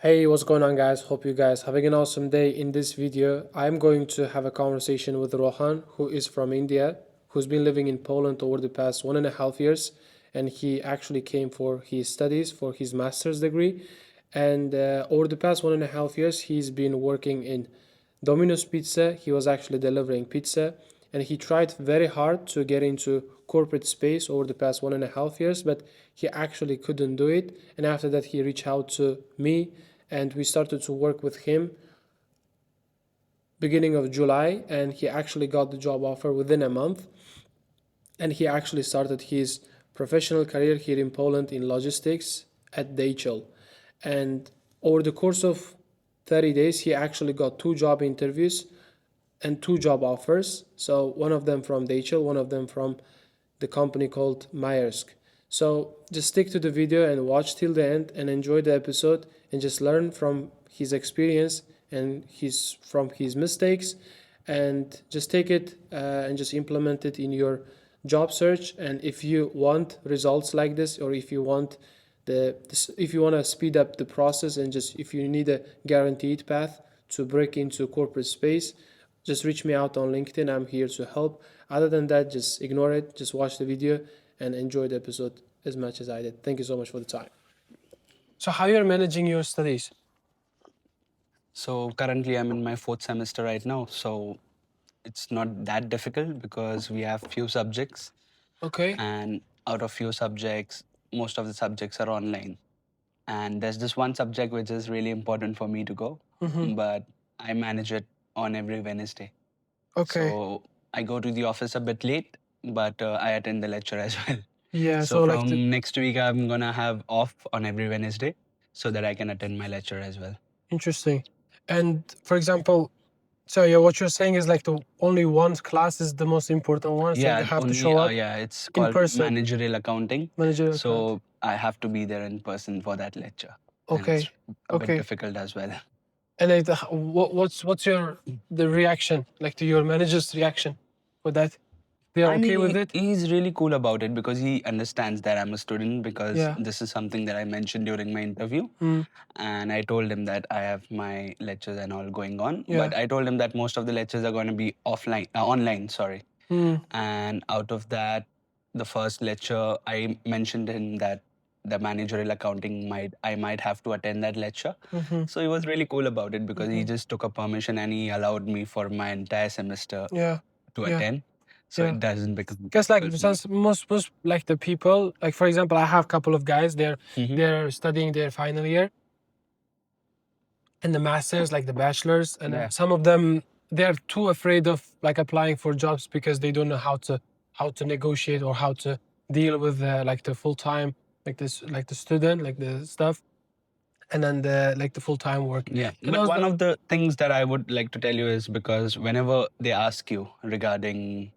Hey, what's going on, guys? Hope you guys having an awesome day. In this video, I'm going to have a conversation with Rohan, who is from India, who's been living in Poland over the past 1.5 years, and he actually came for his studies for his master's degree. And over the past 1.5 years, he's been working in Domino's Pizza. He was actually delivering pizza, and he tried very hard to get into corporate space over the past 1.5 years, but he actually couldn't do it. And after that, he reached out to me and we started to work with him beginning of July, and he actually got the job offer within a month, and he actually started his professional career here in Poland in logistics at DHL. And over the course of 30 days he actually got 2 job interviews and 2 job offers, so one of them from DHL, one of them from the company called Maersk. So just stick to the video and watch till the end and enjoy the episode and just learn from his experience and from his mistakes, and just take it and just implement it in your job search. And if you want results like this, or if you want if you want to speed up the process, and just if you need a guaranteed path to break into corporate space, just reach me out on LinkedIn. I'm here to help. Other than that, just ignore it. Just watch the video and enjoy the episode as much as I did. Thank you so much for the time. So how you're managing your studies? So currently I'm in my 4th semester right now. So it's not that difficult because we have few subjects, Okay. and out of few subjects, most of the subjects are online. And there's this one subject which is really important for me to go, but I manage it on every Wednesday. Okay. So I go to the office a bit late, but I attend the lecture as well. Yeah. So like from next week, I'm gonna have off on every Wednesday so that I can attend my lecture as well. Interesting. And for example, so yeah, what you're saying is like the only one class is the most important one. So you have to show up. Yeah, it's in called person. managerial accounting. Managerial So I have to be there in person for that lecture. And Okay. it's a bit difficult as well. And like what's your the reaction, like to your manager's reaction with that? They are okay with it? He's really cool about it because he understands that I'm a student, because Yeah. this is something that I mentioned during my interview. And I told him that I have my lectures and all going on. Yeah. But I told him that most of the lectures are going to be online, sorry. And out of that, the first lecture, I mentioned him that the managerial accounting I might have to attend that lecture. So he was really cool about it because he just took a permission and he allowed me for my entire semester Yeah. to Yeah. attend. So Yeah. it doesn't become Because like difficult for me. most like the people, like for example, I have a couple of guys, they're studying their final year and the masters, like the bachelors, and Yeah. some of them, they're too afraid of like applying for jobs because they don't know how to negotiate or how to deal with like the full-time, like this, like the student, like the stuff, and then the full-time work. Yeah, And but also- one of the things that I would like to tell you is, because whenever they ask you regarding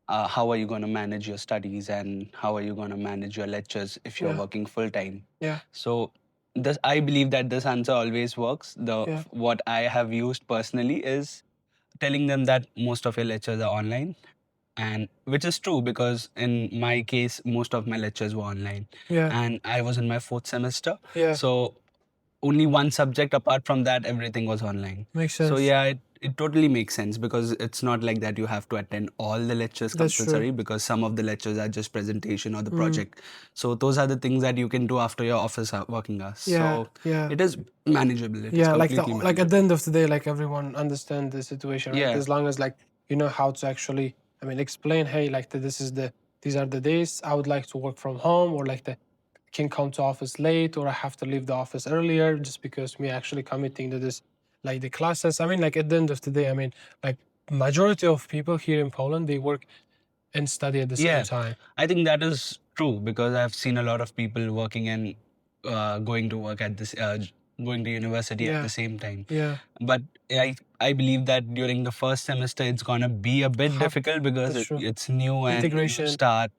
how are you going to manage your studies and how are you going to manage your lectures if you're Yeah. working full time, Yeah. so I believe that this answer always works. Yeah. What I have used personally is telling them that most of your lectures are online, and which is true because in my case most of my lectures were online. Yeah. And I was in my 4th semester. Yeah. So only one subject, apart from that everything was online. Makes sense. So yeah, it totally makes sense, because it's not like that you have to attend all the lectures That's true. compulsory, because some of the lectures are just presentation or the project. So those are the things that you can do after your office working hours. Yeah. So Yeah. it is manageable. It is Yeah, like completely like at manageable. the end of the day, like everyone understand the situation, right? Yeah. As long as like you know how to actually, I mean, explain, hey, like these are the days I would like to work from home, or like can come to office late, or I have to leave the office earlier just because me actually committing to this, like the classes. I mean, like at the end of the day, I mean, like majority of people here in Poland, they work and study at the same time. I think that is true, because I've seen a lot of people working and going to work at this, going to university at the same time. Yeah. But I believe that during the first semester it's gonna be a bit difficult because That's true. it's new and Integration. you start.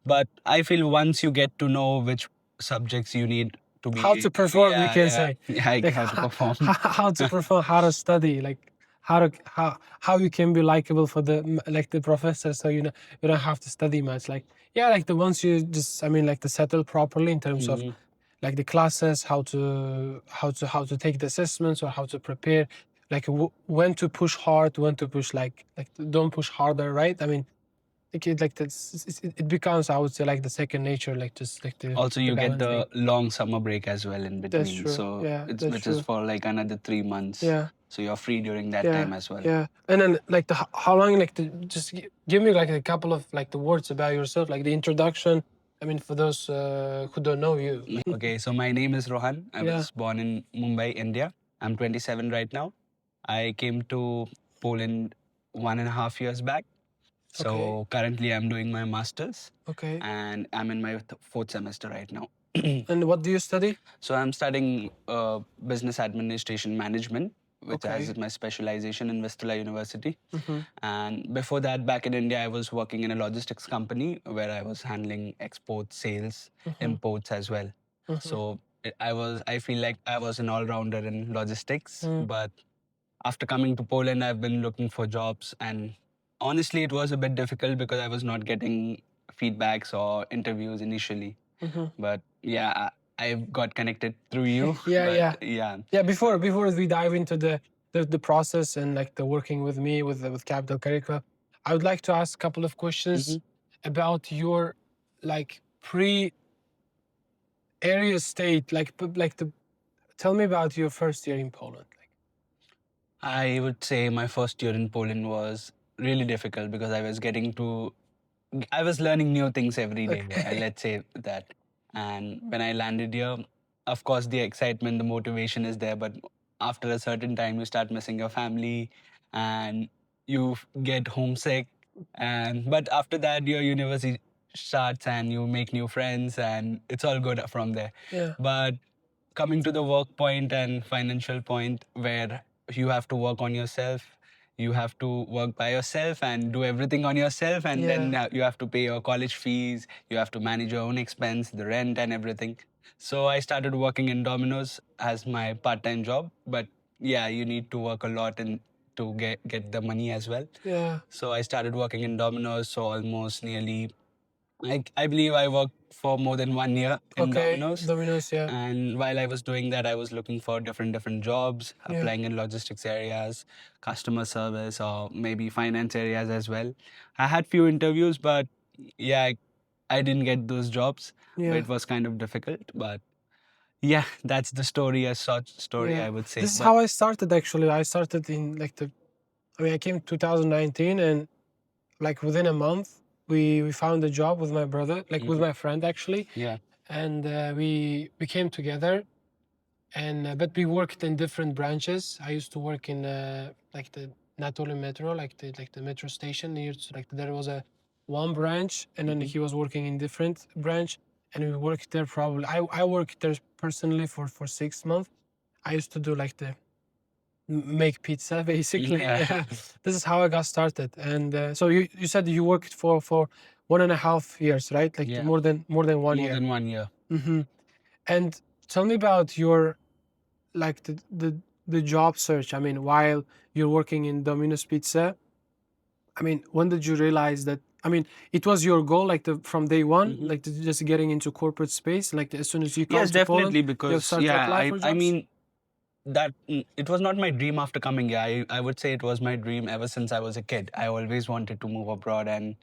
But I feel once you get to know which subjects you need to be, How to perform, you can say. yeah, I Like, have to perform. how to perform, how to study, like how you can be likable for the professor, so you don't have to study much. Like, yeah, like the ones you just, I mean, like to settle properly in terms of like the classes, how to take the assessments, or how to prepare, like when to push hard, when to push like don't push harder, right? I mean, it becomes, I would say, like the second nature, like just like the Also, you get balancing. the long summer break as well in That's between. true. So Yeah, it's that's which is true. for like another 3 months. Yeah, So you're free during that yeah, time as well. yeah. And then like how long, like just give me like a couple of like the words about yourself, like the introduction. I mean, for those who don't know you. Okay, so my name is Rohan. I Yeah. was born in Mumbai, India. I'm 27 right now. I came to Poland 1.5 years back. So Okay. currently I'm doing my master's Okay. and I'm in my fourth semester right now. And what do you study? So I'm studying business administration management, which Okay. has my specialization in Vistula University. Mm-hmm. And before that, back in India, I was working in a logistics company where I was handling exports, sales, imports as well. So I feel like I was an all-rounder in logistics. But after coming to Poland, I've been looking for jobs, and honestly, it was a bit difficult because I was not getting feedbacks or interviews initially. But yeah, I got connected through you. Yeah, But yeah. yeah. Yeah, before we dive into the process and like the working with me with Capital Career Club, I would like to ask a couple of questions about your like pre-area state, like the tell me about your first year in Poland. I would say my first year in Poland was really difficult because I was learning new things every day. Okay. Let's say that. And when I landed here, of course, the excitement, the motivation is there. But after a certain time, you start missing your family and you get homesick. And but after that, your university starts and you make new friends, and it's all good from there. Yeah. But coming to the work point and financial point where you have to work on yourself, you have to work by yourself and do everything on yourself, and then you have to pay your college fees, you have to manage your own expense, the rent and everything. So I started working in Domino's as my part-time job, but yeah, you need to work a lot and to get the money as well. Yeah. So I started working in Domino's, so almost nearly I believe I worked for more than 1 year in Domino's. Domino's, yeah. And while I was doing that, I was looking for different jobs, Yeah. applying in logistics areas, customer service, or maybe finance areas as well. I had few interviews, but yeah, I didn't get those jobs. Yeah. It was kind of difficult, but yeah, that's the story as such story, Yeah. I would say. This is But how I started actually. I started in like I came 2019, and like within a month we found a job with my brother, like with my friend actually. yeah, And we came together, and but we worked in different branches. I used to work in like the Natoli metro, like the metro station near like there was a one branch, and then he was working in different branch, and we worked there probably. I worked there personally for 6 months. I used to do like the make pizza basically. Yeah. This is how I got started. And so you said you worked for 1.5 years, right? Like Yeah. more than 1 more year. than 1 year. And tell me about your like the job search. I mean, while you're working in Domino's Pizza, I mean, when did you realize that? I mean, it was your goal, like from day one, like just getting into corporate space, like as soon as you come Yes, to Poland, definitely, you have because started to yeah, apply for I jobs. mean that it was not my dream after coming here. I would say it was my dream ever since I was a kid. I always wanted to move abroad and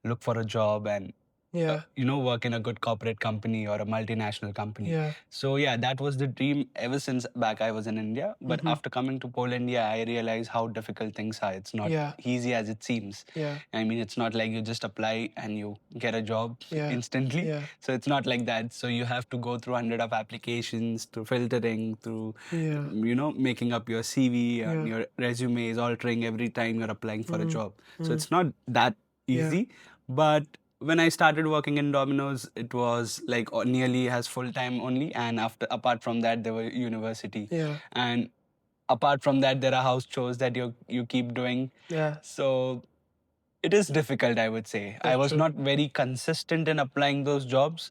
look for a job and Yeah. work in a good corporate company or a multinational company. Yeah. So yeah, that was the dream ever since back I was in India. But after coming to Poland, yeah, I realized how difficult things are. It's not Yeah. easy as it seems. Yeah. I mean, it's not like you just apply and you get a job Yeah. instantly. Yeah. So it's not like that. So you have to go through hundred of applications, through filtering, through Yeah. making up your CV and your resume is altering every time you're applying for a job. So it's not that easy. But when I started working in Domino's, it was like nearly as full time only, and apart from that, there were university. Yeah. And apart from that, there are house chores that you keep doing. Yeah. So it is difficult, I would say. I That's was true. not very consistent in applying those jobs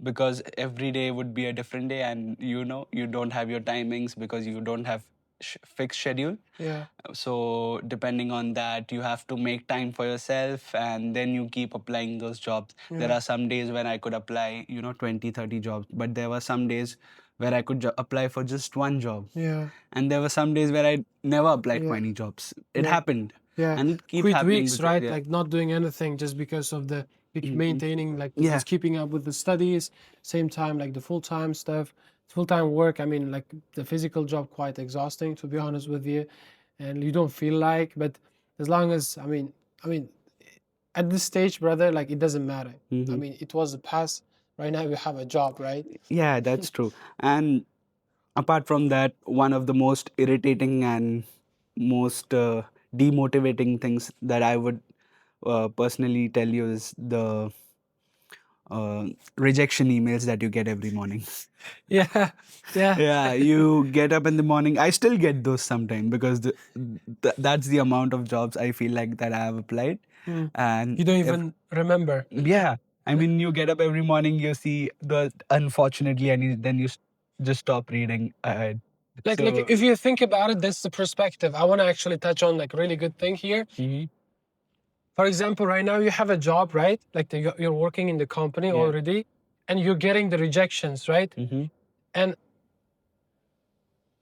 because every day would be a different day, and you don't have your timings because you don't have fixed schedule. Yeah. So depending on that, you have to make time for yourself, and then you keep applying those jobs. There Yeah. are some days when I could apply, 20, 30 jobs, but there were some days where I could apply for just one job. Yeah. And there were some days where I never applied for Yeah. any jobs. It Yeah. happened. Yeah. And it keeps Quit happening weeks, because, right? yeah. Like not doing anything just because of the Mhm. maintaining, like Yeah. just keeping up with the studies, same time like the full-time stuff, full-time work. I mean, like the physical job quite exhausting, to be honest with you, and you don't feel like. But as long as I mean, at this stage, brother, like it doesn't matter. I Mhm. mean, it was the past. Right now, we have a job, right? Yeah, that's true. And apart from that, one of the most irritating and most demotivating things that I would personally tell you is the uh, rejection emails that you get every morning. Yeah, yeah, Yeah, you get up in the morning. I still get those sometimes because that's the amount of jobs I feel like that I have applied. Mm. And You don't even remember. yeah, I mean, you get up every morning, you see the unfortunately, and then you just stop reading ahead. Like So, if you think about it, that's the perspective. I want to actually touch on like really good thing here. mhm, For example, right now you have a job, right? Like you're working in the company yeah. already, and you're getting the rejections, right? Mm-hmm. And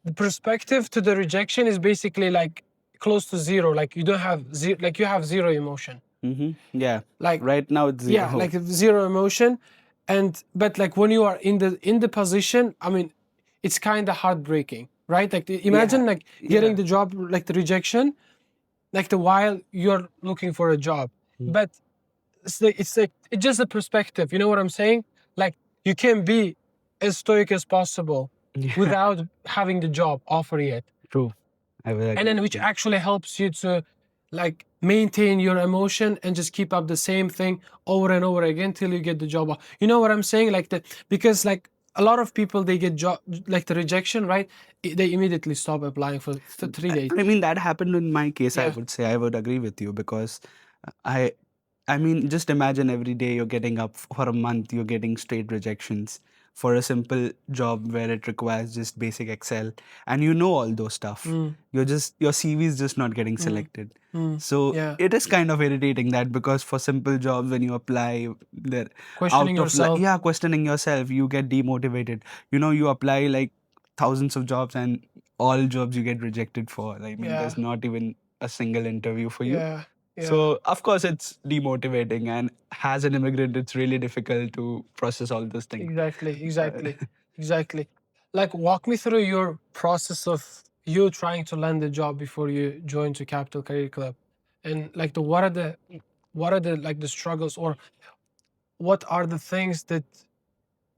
the perspective to the rejection is basically like close to zero. Like you don't have zero, like you have zero emotion. Mm-hmm. Yeah. Like Right now it's yeah, zero. like zero emotion. And but like when you are in the position, I mean, it's kind of heartbreaking, right? Like imagine like getting the job, like the rejection, like the while you're looking for a job. Mm. But it's just a perspective. You know what I'm saying? Like you can be as stoic as possible Yeah. without having the job offer yet, True. I will and agree then with which you. actually helps you to like maintain your emotion and just keep up the same thing over and over again till you get the job. You know what I'm saying? Like the because like a lot of people they get job like the rejection, right? They immediately stop applying for 3 days. I mean, that happened in my case, I Yeah. would say. I would agree with you because I I mean, just imagine every day you're getting up for a month, you're getting straight rejections for a simple job where it requires just basic Excel and you know all those stuff. Mm, Your CV is just not getting mm, selected. mm. So Yeah. it is kind of irritating that because for simple jobs when you apply, they're Questioning out of yourself. yeah, questioning yourself, you get demotivated. You apply like thousands of jobs and all jobs you get rejected for. I mean, Yeah. there's not even a single interview for you. Yeah. Yeah. So of course it's demotivating, and as an immigrant, it's really difficult to process all those things. Exactly. Like walk me through your process of you trying to land a job before you join to Capital Career Club, and like what are the like the struggles, or what are the things that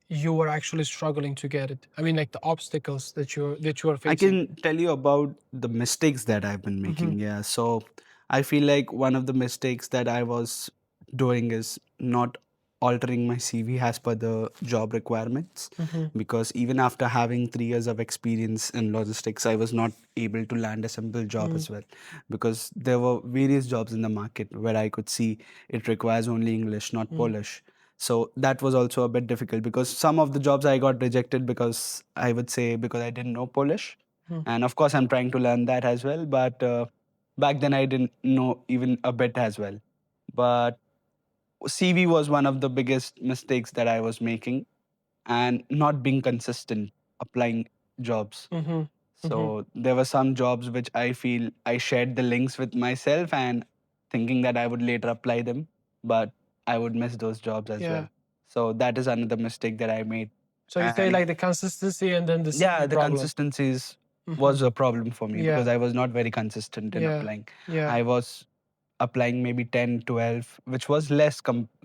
you were actually struggling to get it? I mean, like the obstacles that you are I facing. can tell you about the mistakes that I've been making. Yeah. So I feel like one of the mistakes that I was doing is not altering my CV as per the job requirements. Mhm. Because even after having 3 years of experience in logistics, I was not able to land a simple job as well. Because there were various jobs in the market where I could see it requires only English, not Polish. So that was also a bit difficult because some of the jobs I got rejected because I would say because I didn't know Polish. And of course, I'm trying to learn that as well. But back then, I didn't know even a bit as well. But CV was one of the biggest mistakes that I was making, and not being consistent applying jobs. Mhm. So there were some jobs which I feel I shared the links with myself and thinking that I would later apply them, but I would miss those jobs as Yeah. well. So that is another mistake that I made. So you say And like the consistency and then yeah, the problem. consistencies Mhm. was a problem for me because Yeah. I was not very consistent in Yeah. applying. Yeah. I was applying maybe 10, 12, which was less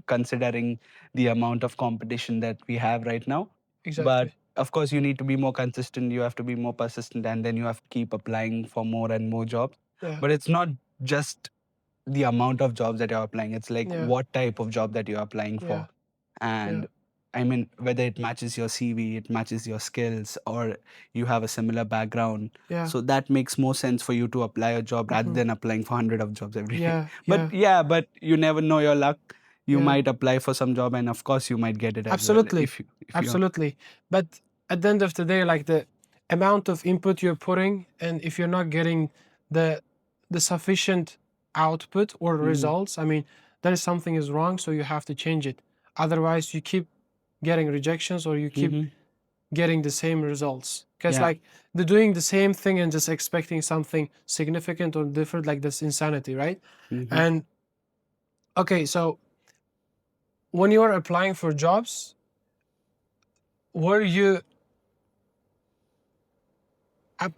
considering the amount of competition that we have right now. But Exactly. of course, you need to be more consistent, you have to be more persistent, and then you have to keep applying for more and more jobs. Yeah. But it's not just the amount of jobs that you're applying, it's like Yeah. what type of job that you're applying Yeah. for. And I mean, whether it matches your CV, it matches your skills, or you have a similar background. Yeah. So that makes more sense for you to apply a job rather than applying for 100 of jobs every day. Yeah. But yeah, but you never know your luck. You Yeah. might apply for some job, and of course, you might get it as well Absolutely. if you Absolutely. But at the end of the day, like amount of input you're putting, and if you're not getting the sufficient output or results, I mean, there is something is wrong, so you have to change it. Otherwise, you keep getting rejections or you keep getting the same results. Because Yeah. like they're doing the same thing and just expecting something significant or different, like that's insanity, right? And okay, so when you are applying for jobs, were you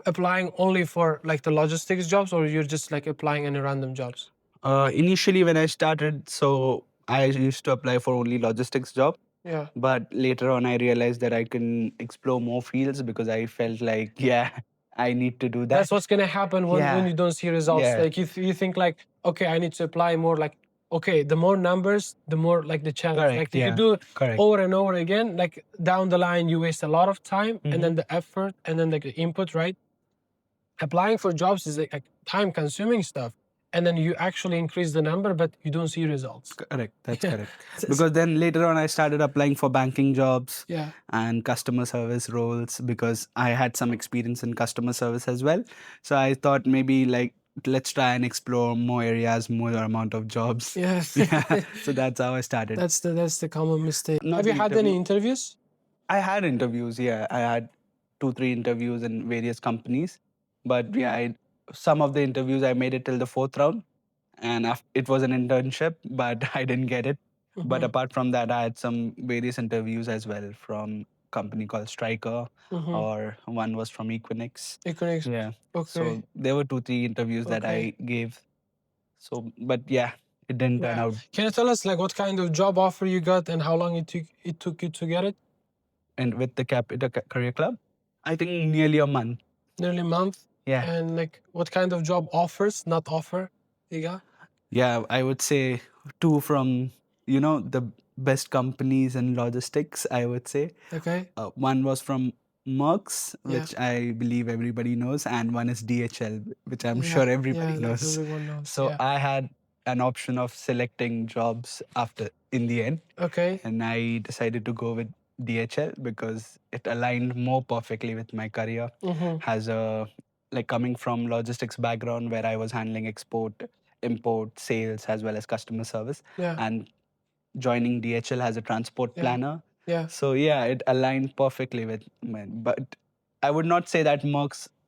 applying only for like the logistics jobs, or you're just like applying any random jobs? Initially, when I started, so I used to apply for only logistics job. Yeah. But later on, I realized that I can explore more fields because I felt like, yeah, I need to do that. That's what's gonna happen when Yeah. you don't see results. Yeah. Like you think like, okay, I need to apply more. Like, okay, the more numbers, the more like the challenge. Correct, Like if you yeah. do it Correct. over and over again, like down the line, you waste a lot of time, and then the effort, and then like the input, right? Applying for jobs is like time consuming stuff, and then you actually increase the number, but you don't see results. Correct. That's Yeah. correct. Because then later on, I started applying for banking jobs Yeah. and customer service roles because I had some experience in customer service as well. So I thought maybe like let's try and explore more areas, more amount of jobs. Yes. Yeah. So that's how I started. That's the common mistake. Not Have you the had any interview. interviews? I had interviews, yeah. I had 2, 3 interviews in various companies. But yeah, some of the interviews I made it till the fourth round. And it was an internship, but I didn't get it. But apart from that, I had some various interviews as well from company called Striker, or one was from Equinix. Economics. Yeah. Okay. So there were 2, 3 interviews that I gave. So, but yeah, it didn't turn Yeah. out. Can you tell us like what kind of job offer you got and how long it took you to get it? And with the Career Club, I think nearly a month. Nearly a month. Yeah. And like what kind of job offers, not offer, you got? Yeah, I would say 2 from, the best companies in logistics, I would say. Okay. One was from Merck's, Yeah. which I believe everybody knows, and one is DHL, which I'm Yeah, sure everybody yeah, knows. everyone knows. So Yeah. I had an option of selecting jobs after in the end, Okay. and I decided to go with DHL because it aligned more perfectly with my career. Has a like coming from logistics background where I was handling export, import, sales as well as customer service, Yeah. and joining DHL as a transport Yeah. planner. Yeah. So yeah, it aligned perfectly with mine. But I would not say that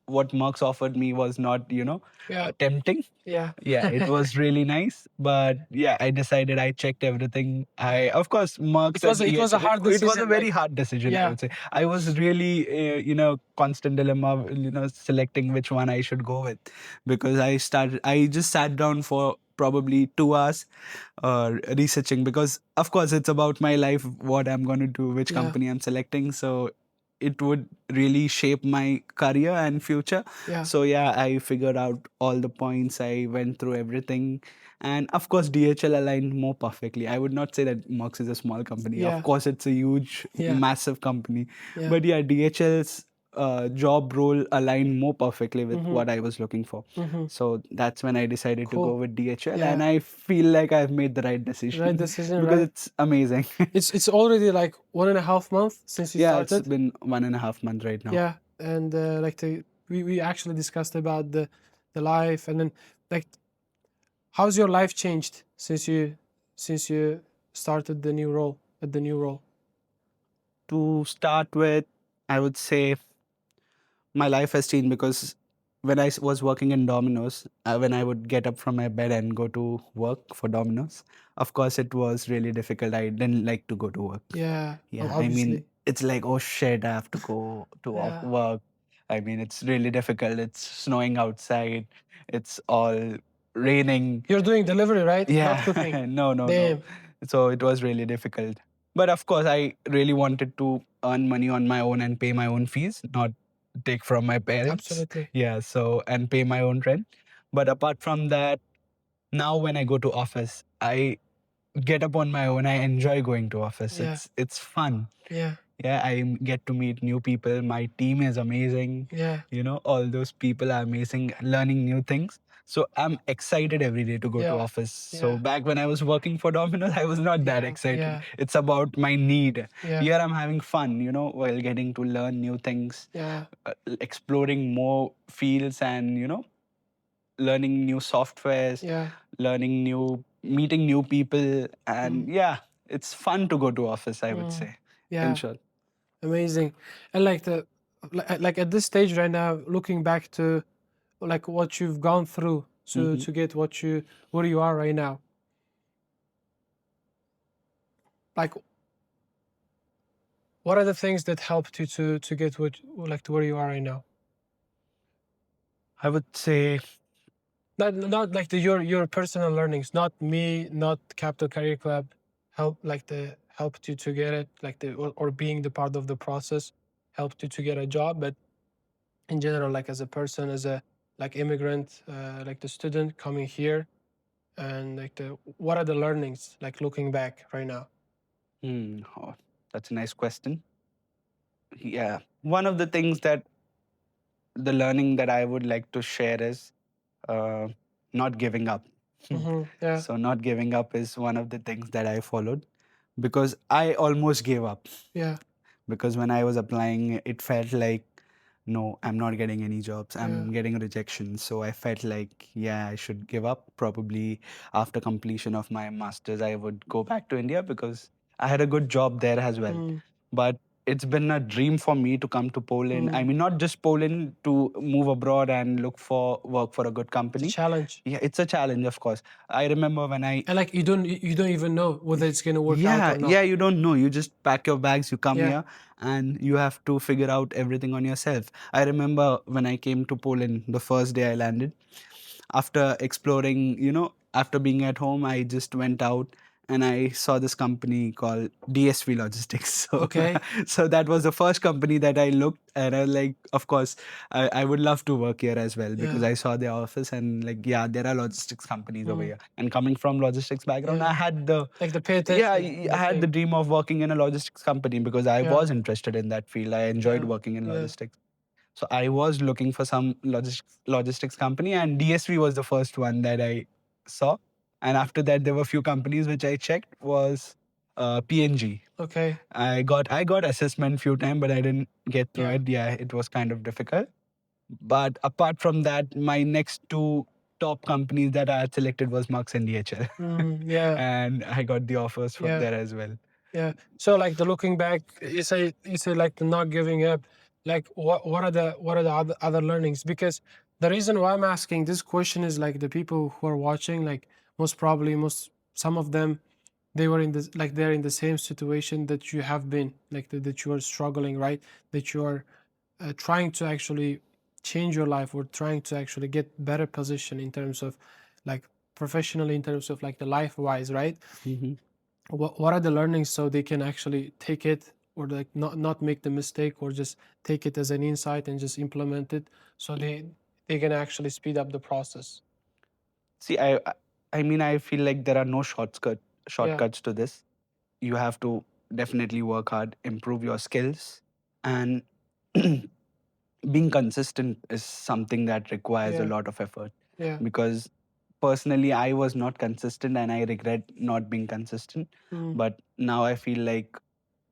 what Merck's offered me was not, Yeah. tempting. Yeah. Yeah, it was really nice. But yeah, I decided I checked everything. Of course, Merck's and It was a DHL, hard it was a decision, very like- hard decision, I Yeah. would say. I was really, constant dilemma, selecting which one I should go with because I just sat down for probably 2 hours researching because of course it's about my life, what I'm going to do, which Yeah. company I'm selecting. So it would really shape my career and future. Yeah. So yeah, I figured out all the points. I went through everything. And of course, DHL aligned more perfectly. I would not say that Mox is a small company. Yeah. Of course, it's a huge, Yeah. massive company. Yeah. But yeah, DHL's job role aligned more perfectly with what I was looking for. So that's when I decided to Cool. go with DHL. Yeah. And I feel like I've made the right decision. Right decision, because right? it's amazing. It's already like 1.5 months since you Yeah, started. it's been 1.5 months right now. Yeah, and like we actually discussed about the life, and then like how's your life changed since you started the new role at the new role? To start with, I would say my life has changed because when I was working in Domino's, when I would get up from my bed and go to work for Domino's, of course, it was really difficult. I didn't like to go to work. Yeah, Yeah, I obviously. mean, it's like, oh shit, I have to go to Yeah. work. I mean, it's really difficult. It's snowing outside. It's all raining. You're doing delivery, right? Yeah. Not cooking. No, no, Damn. no. So it was really difficult. But of course, I really wanted to earn money on my own and pay my own fees, not take from my parents. Absolutely. Yeah. So, and pay my own rent. But apart from that, now when I go to office, I get up on my own. I enjoy going to office. Yeah. It's fun. Yeah. Yeah, I get to meet new people. My team is amazing. Yeah. All those people are amazing, learning new things. So I'm excited every day to go to Yeah. office. So Yeah. back when I was working for Domino's, I was not that Yeah. excited. Yeah. It's about my need. Yeah. Here I'm having fun, while getting to learn new things, Yeah. exploring more fields, and learning new softwares, Yeah. meeting new people, and Mm. yeah, it's fun to go to office, I would Mm. say. In Yeah. short. Amazing. And like at this stage right now, looking back to like what you've gone through Hmm. to get where you are right now. Like what are the things that helped you to get to where you are right now? I would say, Not like your personal learnings, not me, not Capital Career Club, helped you to get it, or being the part of the process helped you to get a job, but in general, like as a person, as a like immigrant, like the student coming here, and like the what are the learnings like looking back right now? oh, that's a nice question. Yeah, one of the things that the learning that I would like to share is uh, not giving up. Yeah. So, not giving up is one of the things that I followed, because I almost gave up. Yeah. Because when I was applying, it felt like, no, I'm not getting any jobs. Yeah. I'm getting rejection. So I felt like, yeah, I should give up. Probably after completion of my master's, I would go back to India because I had a good job there as well. Mm. But it's been a dream for me to come to Poland. I Mm. mean, not just Poland, to move abroad and look for work for a good It's a company. challenge. Yeah, it's a challenge, of course. I remember when I And like you don't even know whether it's gonna work out yeah, or not. yeah, you don't know. You just pack your bags, you come Yeah. here, and you have to figure out everything on yourself. I remember when I came to Poland, the first day I landed, after exploring, after being at home, I just went out and I saw this company called DSV Logistics. So, Okay. so that was the first company that I looked, and I was like, of course, I would love to work here as well, because Yeah. I saw their office and like, yeah, there are logistics companies over Mm. here. And coming from logistics background, I Yeah. had the Like the pay yeah, attention, I the had the thing. dream of working in a logistics company because I Yeah. was interested in that field. I enjoyed Yeah. working in Yeah. logistics. So I was looking for some logistics company, and DSV was the first one that I saw. And after that, there were a few companies which I checked was PNG. Okay. I got assessment few times, but I didn't get through Yeah. it. Yeah, it was kind of difficult. But apart from that, my next two top companies that I had selected was Maersk and DHL, Yeah. and I got the offers from Yeah. there as well. Yeah. So like the looking back, you say like the not giving up. Like what are the other learnings? Because the reason why I'm asking this question is like the people who are watching, like most probably most some of them they were in this like they're in the same situation that you have been, like that you are struggling, right? That you are trying to actually change your life or trying to actually get better position in terms of like professionally in terms of like the life wise, right? Mhm. What are the learnings so they can actually take it or like not make the mistake or just take it as an insight and just implement it so they can actually speed up the process. See, I mean, I feel like there are no Yeah. shortcuts to this. You have to definitely work hard, improve your skills, and being consistent is something that requires a Yeah. lot of effort. Yeah. Because personally, I was not consistent, and I regret not being consistent. Mm. But now I feel like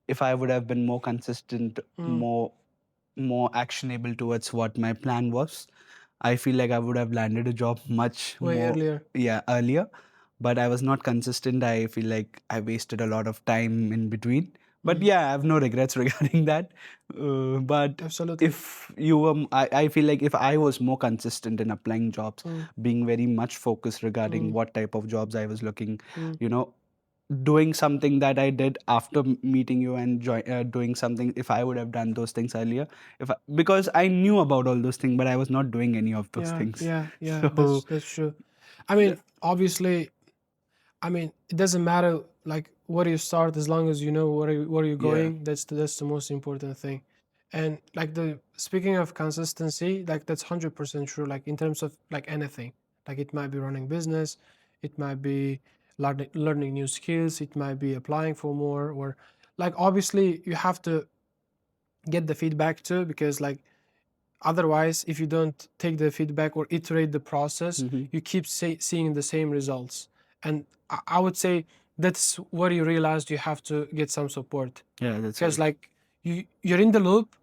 if I would have been more consistent, Mm. more actionable towards what my plan was, I feel like I would have landed a job much Way more, earlier. yeah, earlier. But I was not consistent. I feel like I wasted a lot of time in between. But Mm. yeah, I have no regrets regarding that. But Absolutely. if you were, I feel like if I was more consistent in applying jobs, Mm. being very much focused regarding Mm. what type of jobs I was looking, Mm. you know, doing something that I did after meeting you, and doing something, if I would have done those things earlier, because I knew about all those things, but I was not doing any of those Yeah. things. Yeah. Yeah. So That's true. I mean, obviously, I mean, it doesn't matter like where you start as long as you know where you're yeah. going. That's the most important thing. And like the speaking of consistency, like that's 100% true. Like in terms of like anything, like it might be running business, it might be learning new skills, it might be applying for more, or like obviously you have to. get the feedback too, because like otherwise if you don't take the feedback or iterate the process, you keep seeing the same results. And I would say that's where you realized you have to get some support, Yeah, that's because right. like you're in the loop.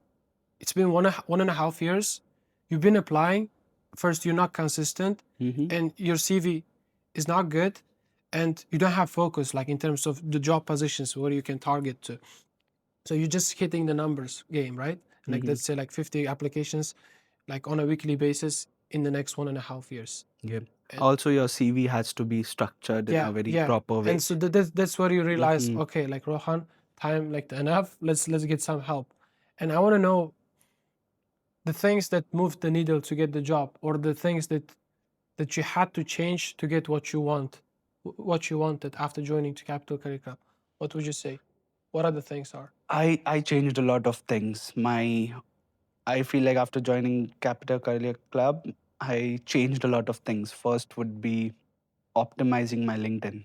It's been 1.5 years. You've been applying. First, you're not consistent, and your CV is not good, and you don't have focus, like in terms of the job positions where you can target to. So you're just hitting the numbers game, right? Like let's say like 50 applications, like on a weekly basis in the next 1.5 years. Yeah. And Also, your CV has to be structured in a very proper way. and so that's where you realize, okay, like Rohan, time like enough. Let's get some help. And I want to know the things that moved the needle to get the job, or the things that you had to change to get what you what you wanted after joining to Capital Career Club. What would you say? What are the things are? I changed a lot of things. I feel like after joining Capital Career Club, I changed a lot of things. First would be optimizing my LinkedIn.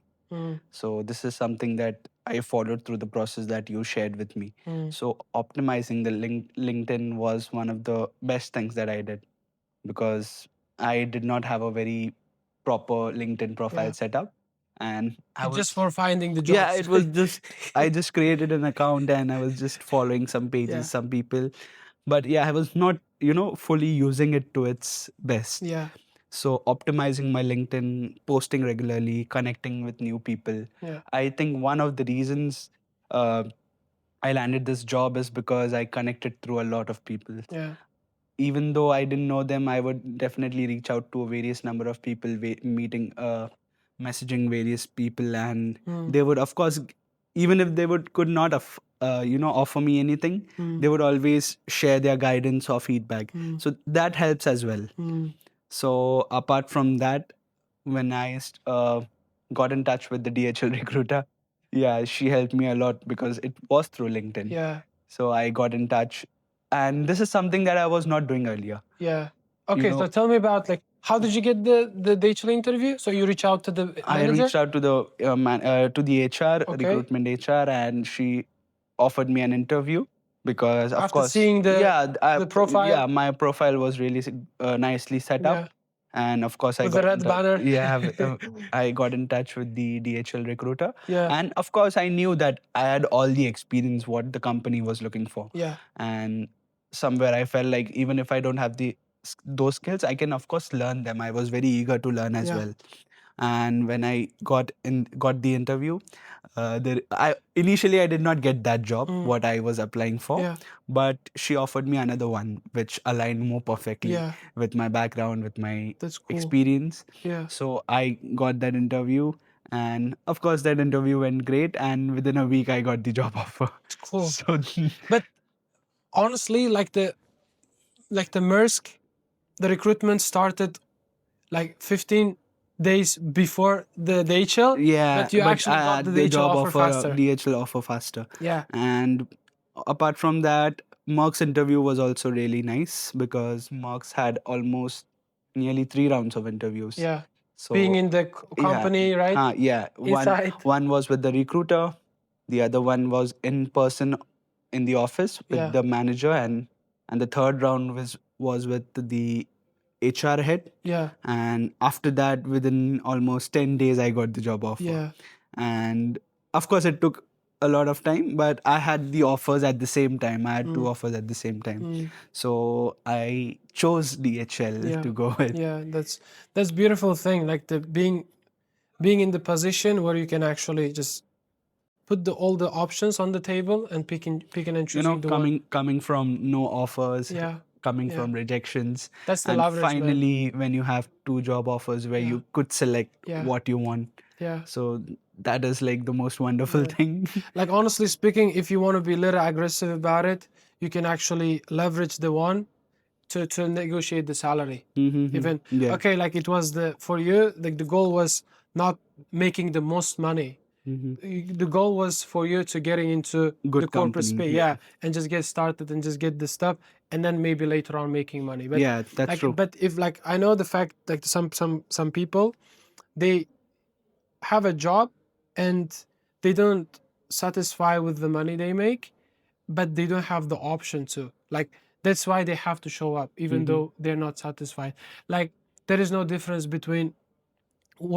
So this is something that I followed through the process that you shared with me. So optimizing the LinkedIn was one of the best things that I did, because I did not have a very proper LinkedIn profile set up, and I was Just for finding the yeah, jobs. it was just I just created an account and I was just following some pages, some people, but yeah, I was not fully using it to its best. Yeah. So optimizing my LinkedIn, posting regularly, connecting with new people. Yeah. I think one of the reasons uh, I landed this job is because I connected through a lot of people. Yeah. Even though I didn't know them, I would definitely reach out to a various number of people, meeting, messaging various people, and they would, of course, even if they would could not, offer me anything, they would always share their guidance or feedback. So that helps as well. So apart from that, when I got in touch with the DHL recruiter, yeah, she helped me a lot because it was through LinkedIn. Yeah. So I got in touch, and this is something that I was not doing earlier. Yeah. You Okay, so know, tell me about like how did you get the DHL interview? So you reach out to the I manager? reached out to the HR, Okay. recruitment HR, and she offered me an interview because, of After course, seeing yeah, the profile? yeah, my profile was really nicely set up, Yeah. and of course, I With the got red banner? yeah, I got in touch with the DHL recruiter, Yeah. and of course, I knew that I had all the experience what the company was looking for, Yeah. and somewhere I felt like even if I don't have those skills, I can of course learn them. I was very eager to learn as Yeah. well. And when I got the interview, I initially I did not get that job what I was applying for, Yeah. but she offered me another one which aligned more perfectly Yeah. with my background, with my That's cool. experience. Yeah. So I got that interview, and of course that interview went great, and within a week I got the job offer. It's cool. So But honestly, like the Maersk, the recruitment started like 15 days before the DHL, yeah, but you but actually got the the DHL job offer faster. DHL offer faster. Yeah. And apart from that, Mark's interview was also really nice because Mark's had almost nearly 3 rounds of interviews. Yeah. So Being in the company, right? yeah. Inside. One was with the recruiter, the other one was in person in the office with Yeah. the manager, and the third round was with the HR head. Yeah. And after that, within almost 10 days, I got the job offer. Yeah. And of course, it took a lot of time, but I had the offers at the same time. I had two offers at the same time. So I chose DHL Yeah. to go with. Yeah, that's beautiful thing. Like the being in the position where you can actually just put all the options on the table and picking and choosing the one. Coming from no offers, Yeah. coming Yeah. from rejections, That's the and leverage, man. finally when you have two job offers where you could select Yeah. what you want. Yeah. So that is like the most wonderful thing. Like honestly speaking, if you want to be a little aggressive about it, you can actually leverage the one to negotiate the salary. Even Yeah. okay, like it was for you, like the goal was not making the most money. The goal was for you to getting into Good the corporate company, space, yeah. and just get started and just get the stuff, and then maybe later on making money. But Yeah, that's like, true. but if like I know the fact, like some people, they have a job and they don't satisfy with the money they make, but they don't have the option to. Like, that's why they have to show up, even though they're not satisfied. Like, there is no difference between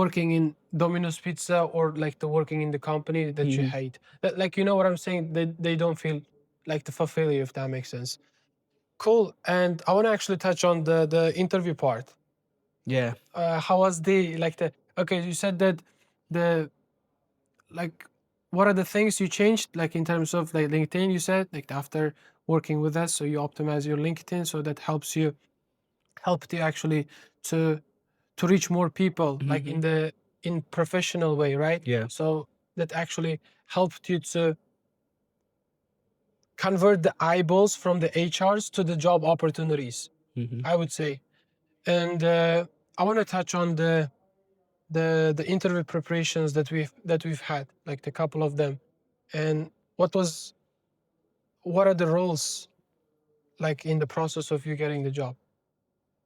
working in Domino's Pizza or like the working in the company that you hate. Like, you know what I'm saying? They don't feel like the fulfilling, if that makes sense. Cool. And I want to actually touch on the interview part. Yeah. How was the like the okay? You said that the like what are the things you changed like in terms of like LinkedIn? You said like after working with us, so you optimize your LinkedIn, so that helped you actually to reach more people like in professional way, right? Yeah. So that actually helped you to convert the eyeballs from the HRs to the job opportunities, I would say. And I want to touch on the interview preparations that we've had, like the couple of them, and what are the roles like in the process of you getting the job?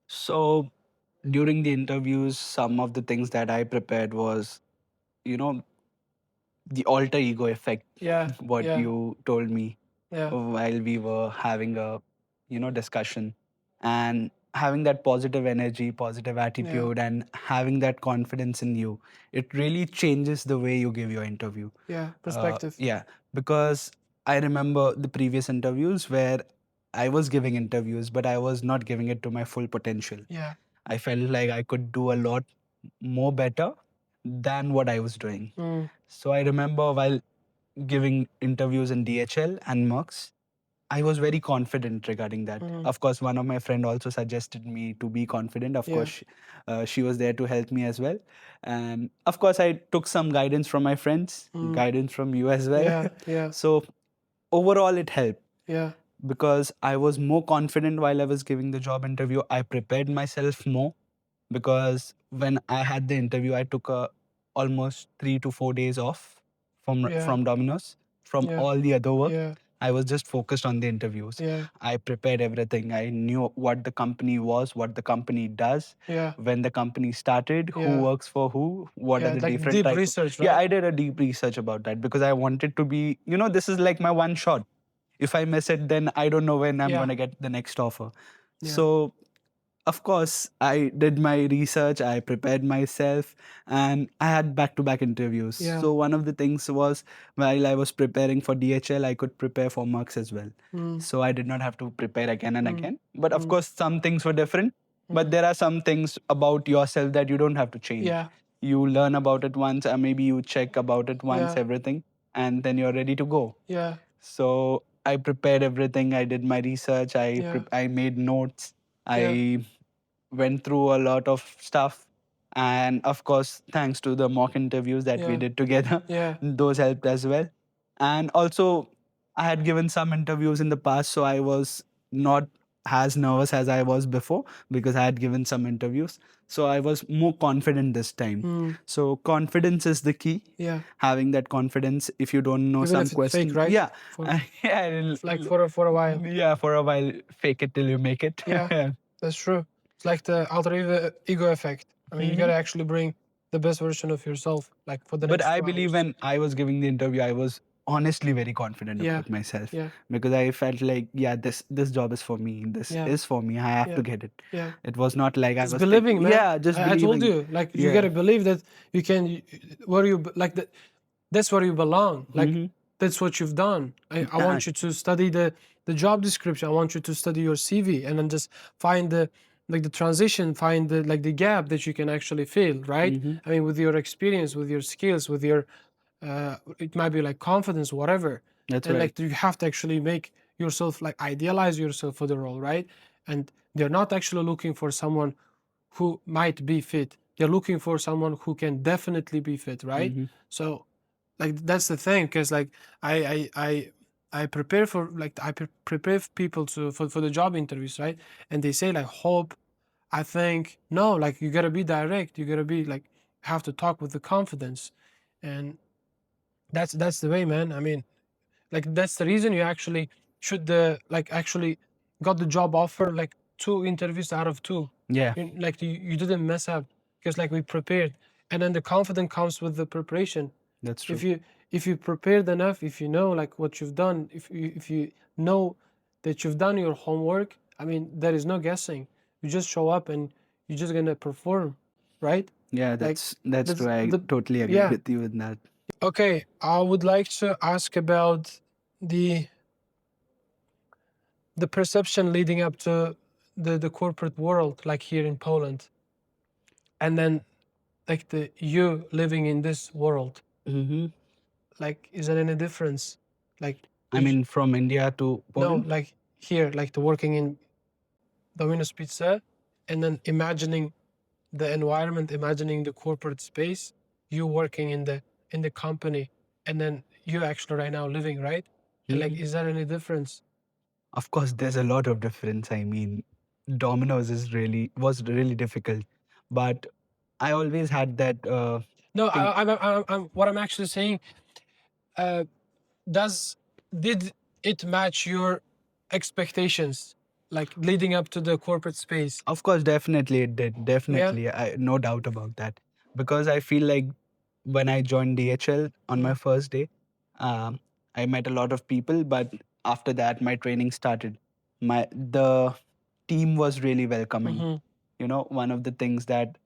So during the interviews, some of the things that I prepared was, you know, the alter ego effect, Yeah, what yeah, you told me yeah, while we were having a, discussion, and having that positive energy, positive yeah, attitude, and having that confidence in you, it really changes the way you give your interview. yeah. Perspective. Yeah, because I remember the previous interviews where I was giving interviews, but I was not giving it to my full potential. Yeah, I felt like I could do a lot more better than what I was doing. So I remember while giving interviews in DHL and Merck's, I was very confident regarding that. Of course, one of my friend also suggested me to be confident. Of Yeah. course, she was there to help me as well. And of course, I took some guidance from my friends, guidance from you as well. Yeah, yeah, So overall, it helped yeah, because I was more confident while I was giving the job interview. I prepared myself more because when I had the interview, I took almost 3 to 4 days off yeah, from Domino's, from yeah, all the other work. yeah, I was just focused on the interviews. yeah, I prepared everything. I knew what the company was, what the company does, yeah, when the company started, who yeah, works for who, what are yeah. the Like different deep type of. research, Yeah, right? I did a deep research about that because I wanted to be, this is like my one shot. If I miss it, then I don't know when I'm Yeah, going to get the next offer. yeah, So of course, I did my research, I prepared myself, and I had back to back interviews. yeah. So, one of the things was while I was preparing for DHL, I could prepare for Marks as well. So, I did not have to prepare again and again. But of course, some things were different. But there are some things about yourself that you don't have to change. Yeah, You learn about it once, and maybe you check about it once, yeah, everything, and then you're ready to go. yeah, So I prepared everything. I did my research. yeah, I made notes. yeah, I went through a lot of stuff. And of course, thanks to the mock interviews that we yeah, did together, yeah, those helped as well. And also, I had given some interviews in the past, so I was not as nervous as I was before because I had given some interviews. So I was more confident this time. So confidence is the key. yeah. Having that confidence, if you don't know Even some if it's fake, question, right? yeah, For yeah, like for a while. yeah, for a while, fake it till you make it. Yeah, that's true. It's like the alter ego effect. I mean, you gotta actually bring the best version of yourself, like for the But next I two believe hours. when I was giving the interview, I was honestly very confident Yeah, about myself yeah, because I felt like, yeah, this job is for me. This yeah, is for me. I have yeah, to get it. yeah. It was not like I It's was thinking, believing, man. yeah, just I told believing. you, like you Yeah. gotta believe that you can, where you like that. That's where you belong. Like that's what you've done. I want you to study the job description. I want you to study your CV and then just find the transition, find the gap that you can actually fill, right? I mean, with your experience, with your skills, with your it might be like confidence, whatever. That's And right. like you have to actually make yourself like idealize yourself for the role, right? And they're not actually looking for someone who might be fit. They're looking for someone who can definitely be fit, right? So like that's the thing, because like I prepare for like prepare people for the job interviews, right? And they say like hope. I think no, like you gotta be direct. You gotta be like have to talk with the confidence, and that's the way, man. I mean, like that's the reason you actually should like actually got the job offer like 2 interviews out of 2. Yeah, Like you didn't mess up because like we prepared, and then the confidence comes with the preparation. that's If true. you if you prepared enough, if you know like what you've done, if you know that you've done your homework, I mean, there is no guessing. You just show up and you're just gonna perform, right? Yeah, Like that's that's true. I the totally agree yeah. with you in that. Okay, I would like to ask about the the perception leading up to the corporate world, like here in Poland, and then like the you living in this world. Hmm. Like, is there any difference? Like, I would you, mean, from India to no, Poland. like here, like the working in Domino's Pizza, and then imagining the environment, imagining the corporate space, you working in the company, and then you actually right now living, right? And like, Mhm. is there any difference? Of course, there's a lot of difference. I mean, Domino's was really difficult, but I always had that No, thing. I'm what I'm actually saying. Uh, does did it match your expectations, like leading up to the corporate space? Of course, definitely it did. Yeah. Definitely, no doubt about that. Because I feel like when I joined DHL on my Mm, first day, um, I met a lot of people. But after that, my training started. The team was really welcoming. mhm, One of the things that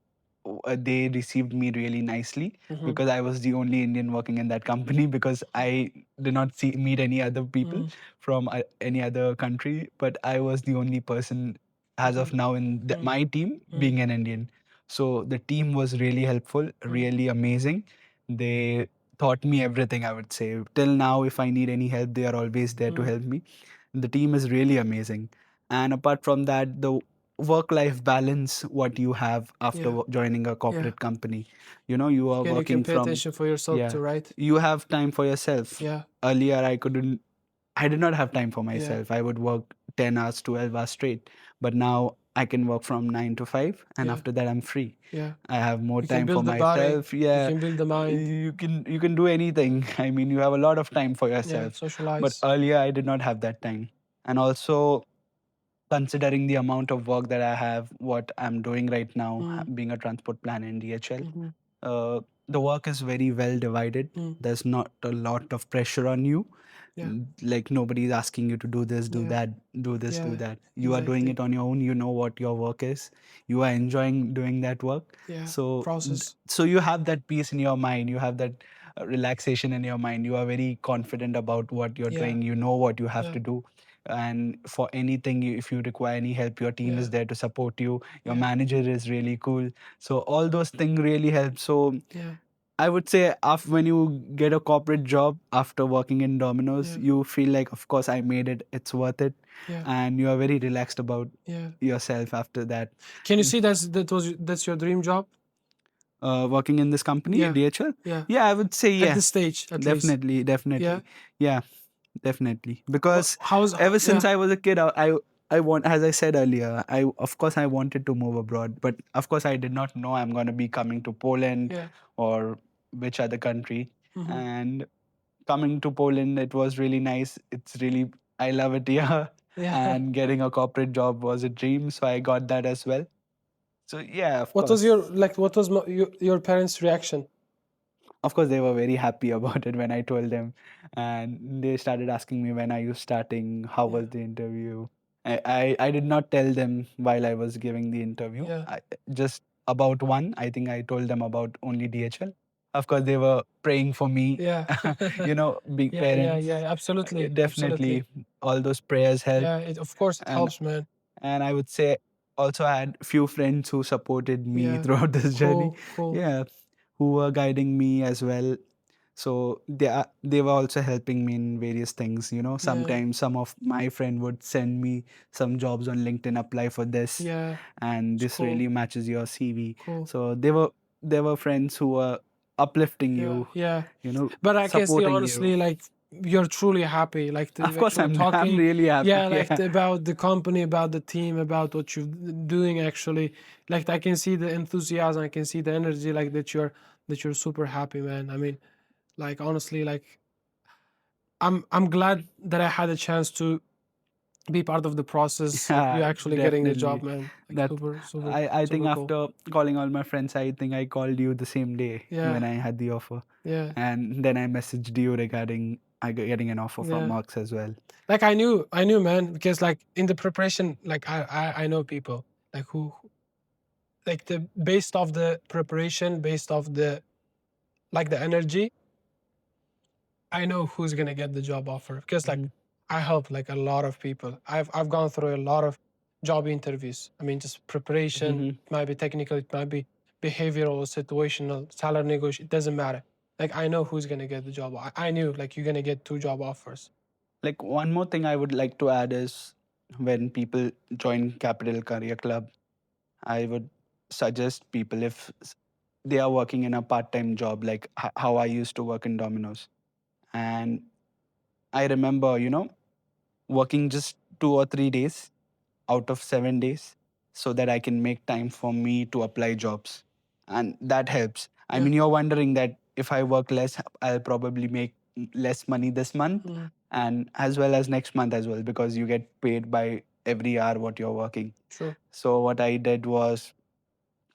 they received me really nicely mhm, because I was the only Indian working in that company because I did not meet any other people mhm, from any other country, but I was the only person as mhm, of now in mm, my team mm, being an Indian. So the team was really helpful, mm, really amazing. They taught me everything, I would say. Till now, if I need any help, they are always there to mm. help me. The team is really amazing. And apart from that, the work life balance what you have after Yeah, joining a yeah. corporate company, you are You can working pay from, attention for yourself yeah, too, right? you have time for yourself. Yeah, Earlier I did not have time for yeah, myself. I would work 10 hours 12 hours straight, but now I can work from 9 to 5, and yeah, after that I'm free. yeah. I have more You can time for build the body. myself. You Yeah, can build the mind. you can do anything. I mean, you have a lot of time for Yeah, yourself, but socialize. earlier I did not have that time. And also, considering the amount of work that I have, what I'm doing right now, Mm, being a transport planner in DHL, mm-hmm, the work is very well divided. mm, There's not a lot of pressure on you. yeah, Like nobody's asking you to do this, do yeah, that, do this, do yeah. that. You are doing Exactly. it on your own. You know what your work is. You are enjoying doing that work. Yeah. So, Process. so you have that peace in your mind. You have that relaxation in your mind. You are very confident about what you're Yeah, doing. You know what you have yeah, to do, and for anything, if you require any help, your team yeah, is there to support you. Your yeah, manager is really cool. So all those things really help. So yeah, I would say when you get a corporate job after working in Domino's, yeah, you feel like, of course, I made it. It's worth it, yeah, and you are very relaxed about yeah. yourself after that. Can you Mm. see that's your dream job? Working in this company, Yeah, DHL, yeah. yeah, I would say At yeah, this stage, at least. definitely, Yeah. definitely, yeah, definitely. Because How's ever since yeah, I was a kid, I want, as I said earlier, I of course I wanted to move abroad, but of course I did not know I'm gonna be coming to Poland yeah. or which other country. Mm-hmm. And coming to Poland, it was really nice. It's really, I love it here. Yeah. And getting a corporate job was a dream, so I got that as well. So yeah, of What was course. your like? What was your parents' reaction? Of course, they were very happy about it when I told them, and they started asking me, when are you starting? How Yeah, was the interview? I did not tell them while I was giving the interview. yeah, Just about one. I think I told them about only DHL. Of course, they were praying for me. yeah, Being yeah, yeah, parents, yeah. Absolutely, absolutely. definitely all those prayers help. Yeah, it of course it And helps, man. I would say also I had few friends who supported me Yeah, throughout this journey. cool, cool. Yeah, who were guiding me as well. So they were also helping me in various things. Yeah, Sometimes some of my friend would send me some jobs on LinkedIn, apply for this, yeah, and it's this cool, really matches your CV. cool. So they were friends who were uplifting Yeah, you, yeah. But I can see supporting you. honestly, like you're truly happy, like Of the course, actually I'm talking. really happy. Yeah, like Yeah. about the company, about the team, about what you're doing. Actually, like I can see the enthusiasm, I can see the energy, like that you're super happy, man. I mean, like honestly, like I'm glad that I had a chance to be part of the process of you Yeah, actually getting the job, definitely. man. Like That super, super, I think super cool. after calling all my friends, I think I called you the same day Yeah, when I had the offer, yeah, and then I messaged you regarding getting an offer from yeah. Marks as well. Like I knew, man, because like in the preparation, like I know people like who like the based off the preparation, based off the like the energy, I know who's gonna get the job offer because like Hmm. I help like a lot of people. I've gone through a lot of job interviews. I mean, just preparation. Hmm. It might be technical. It might be behavioral, situational, salary negotiation. It doesn't matter. Like I know who's gonna get the job. I knew like you're gonna get two job offers. Like one more thing I would like to add is when people join Capital Career Club, I would suggest people if they are working in a part-time job, like how I used to work in Domino's, and I remember, working just 2 or 3 days out of 7 days so that I can make time for me to apply jobs. And that helps. I Yeah. mean, you're wondering that if I work less, I'll probably make less money this month Mm, and as well as next month as well because you get paid by every hour what you're working. true. So what I did was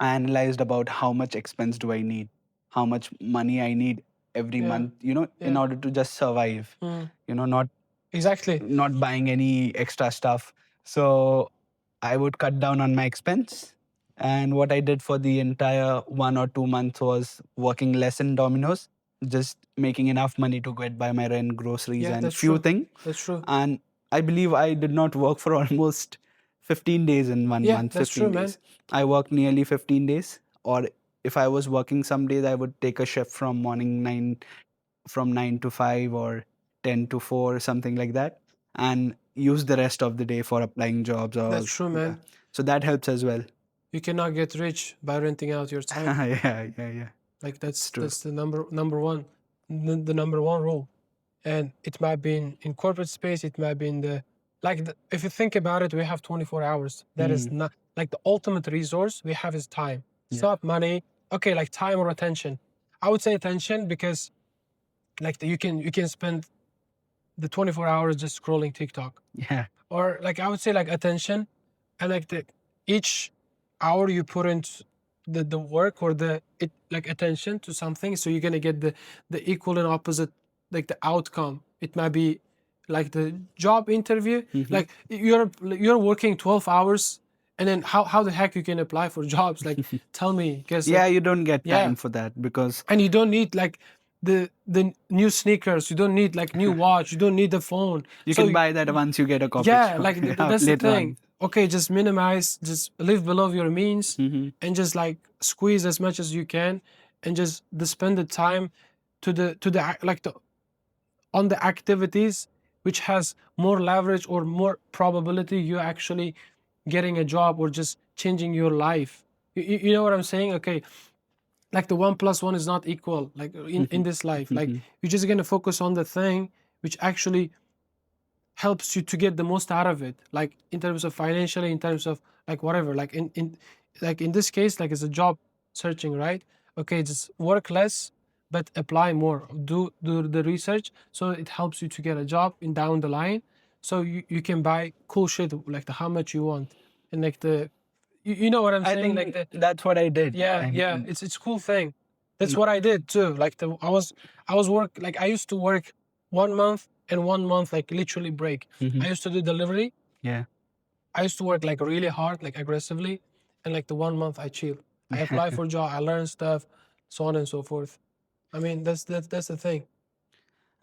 I analyzed about how much expense do I need, how much money I need every Yeah. month, in Yeah. order to just survive, Mm, not exactly. buying any extra stuff. So I would cut down on my expense. And what I did for the entire 1 or 2 months was working less in Domino's, just making enough money to get by my rent, groceries, Yeah, and that's few true. things. That's true. And I believe I did not work for almost 15 days in one Yeah, month, that's true, 15 man. days. I worked nearly 15 days. Or if I was working some days, I would take a shift from morning 9 to 5 or 10 to 4, something like that, and use the rest of the day for applying jobs That's or, true, yeah. man. So that helps as well. You cannot get rich by renting out your time. Yeah, yeah, yeah. Like It's true. that's the number one, the number one rule. And it might be in corporate space. It might be in the like if you think about it, we have 24 hours. That is Mm, not like the ultimate resource we have is time. It's yeah. not money. Okay, like time or attention. I would say attention because like you can spend the 24 hours just scrolling TikTok. Yeah. Or like I would say like attention, and like the each hour you put into the work or the it like attention to something, so you're gonna get the equal and opposite like the outcome. It might be like the job interview, Hmm. like you're working 12 hours, and then how the heck you can apply for jobs? Like tell me, because Yeah, you don't get yeah, time for that because and you don't need like the new sneakers, you don't need like new watch, you don't need the phone, you so can buy that once you get a corporate yeah, job like that's the later thing. on. Okay, just minimize, just live below your means, Hmm. and just like squeeze as much as you can, and just spend the time to the like the on the activities which has more leverage or more probability you actually getting a job or just changing your life. You know what I'm saying? Okay, like the 1 plus 1 is not equal like in this life. Like Hmm. you're just gonna focus on the thing which actually helps you to get the most out of it, like in terms of financially, in terms of like whatever, like in like in this case, like it's a job searching, right? Okay, just work less but apply more, do the research, so it helps you to get a job in down the line, so you can buy cool shit like the how much you want, and like the you know what I'm I saying, like think the that's what I did. yeah, I yeah, mean, it's a cool thing. That's no, what I did too. Like I was work like I used to work 1 month and 1 month like literally break. mhm. I used to do delivery. Yeah. I used to work like really hard, like aggressively, and like the 1 month I chill. I apply for job, I learn stuff, so on and so forth. I mean that's the thing.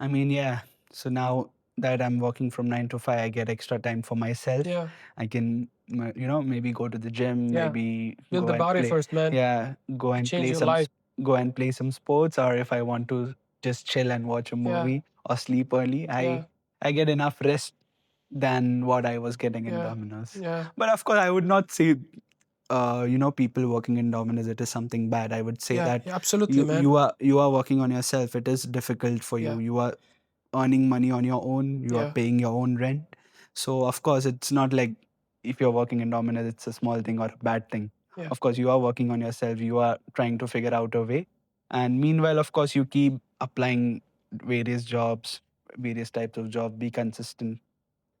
I mean, yeah. So now that I'm working from 9 to 5, I get extra time for myself. Yeah, I can, maybe go to the gym, yeah. maybe Build go the and body play. first, man. Yeah, It change your life. go and play some sports, or if I want to just chill and watch a Yeah, movie or sleep early, yeah, I get enough rest than what I was getting in yeah, Domino's. yeah, But of course, I would not say, people working in Domino's, it is something bad. I would say yeah, that yeah. Absolutely, man. you are working on yourself. It is difficult for you. Yeah, You are earning money on your own, you are yeah, paying your own rent. So of course it's not like if you're working in Domino's it's a small thing or a bad thing. yeah, Of course you are working on yourself, you are trying to figure out a way. And meanwhile, of course, you keep applying various jobs, various types of job, be consistent.